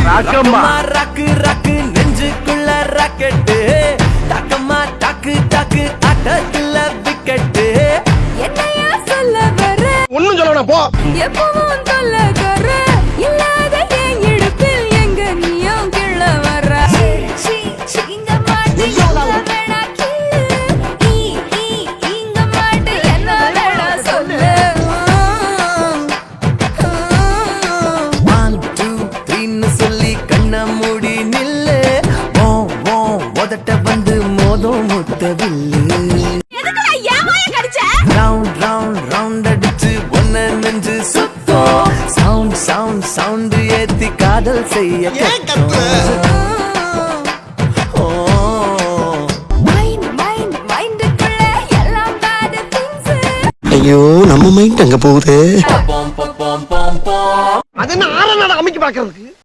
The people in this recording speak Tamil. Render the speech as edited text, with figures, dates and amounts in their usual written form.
ராக்கு ராக்கு நெஞ்சுக்குள்ள ராக்கெட்டு டக்கம்மா டாக்கு டாக்கு ஆட்டத்துல விக்கெட்டு என்னையா சொல்ல வர ஒண்ணும் சொல்லணும் போ எப்பவும் தொல்லகற இல்லாத என் இடுப்பில் எங்க நீயும் கிள்ள வர இங்க மாட்டு என்ன வேணா இங்க மாட்டு என்ன வேணா சொல்லு 1 2 3 சொல்லி கண்ண மூடி நில்லு ஓ ஓ உதட்ட வந்து மோதும் முத்தவில்லு எதுக்குடா ஏமாய கடிச்ச ரவுண்ட் ரவுண்ட் ரவுண்ட் அடிச்சு ஒன்ன நெஞ்சு சுத்தம் சவுண்ட் சவுண்ட் சவுண்ட் ஏத்தி காதல் செய்ய மைண்டுக்குள்ள எல்லாம் bad things ஐயோ நம்ம மைண்ட் அங்க போகுது அது என்ன ஆற அமைக்க பாக்குறதுக்கு